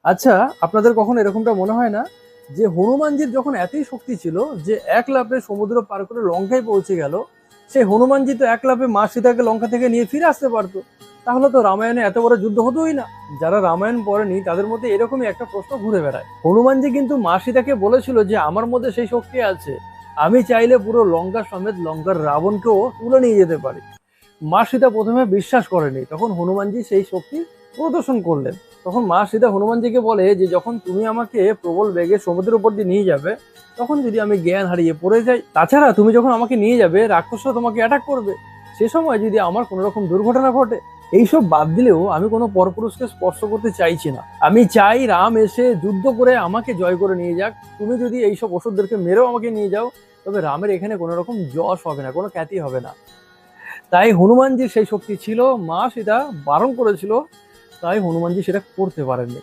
আচ্ছা, আপনাদের কখনো এরকমটা মনে হয় না যে হনুমানজির যখন এতই শক্তি ছিল যে এক লাফে সমুদ্র পার করে লঙ্কায় পৌঁছে গেল, সেই হনুমানজি তো এক লাফে মা সীতাকে লঙ্কা থেকে নিয়ে ফিরে আসতে পারতো। তাহলে তো রামায়ণে এত বড় যুদ্ধ হতোই না। যারা রামায়ণ পড়েনি তাদের মধ্যে এরকমই একটা প্রশ্ন ঘুরে বেড়ায়। হনুমানজি কিন্তু মা সীতাকে বলেছিল যে আমার মধ্যে সেই শক্তি আছে, আমি চাইলে পুরো লঙ্কা সমেত লঙ্কার রাবণকেও তুলে নিয়ে যেতে পারি। মা সীতা প্রথমে বিশ্বাস করেনি, তখন হনুমানজি সেই শক্তি প্রদর্শন করলেন। তখন মা সীতা হনুমানজিকে বলে যে যখন তুমি আমাকে প্রবল বেগে সমুদ্রের উপর দিয়ে নিয়ে যাবে, তখন যদি আমি জ্ঞান হারিয়ে পড়ে যাই, তাছাড়া তুমি যখন আমাকে নিয়ে যাবে রাক্ষসরা তোমাকে অ্যাটাক করবে, সে সময় যদি আমার কোনো রকম দুর্ঘটনা ঘটে। এইসব বাদ দিলেও আমি কোনো পরপুরুষকে স্পর্শ করতে চাইছি না, আমি চাই রাম এসে যুদ্ধ করে আমাকে জয় করে নিয়ে যাক। তুমি যদি এইসব ওষুধদেরকে মেরেও আমাকে নিয়ে যাও, তবে রামের এখানে কোনো রকম যশ হবে না, কোনো খ্যাতি হবে না। তাই হনুমানজির সেই শক্তি ছিল, মা সেটা বারণ করেছিল, তাই হনুমানজি সেটা করতে পারেননি।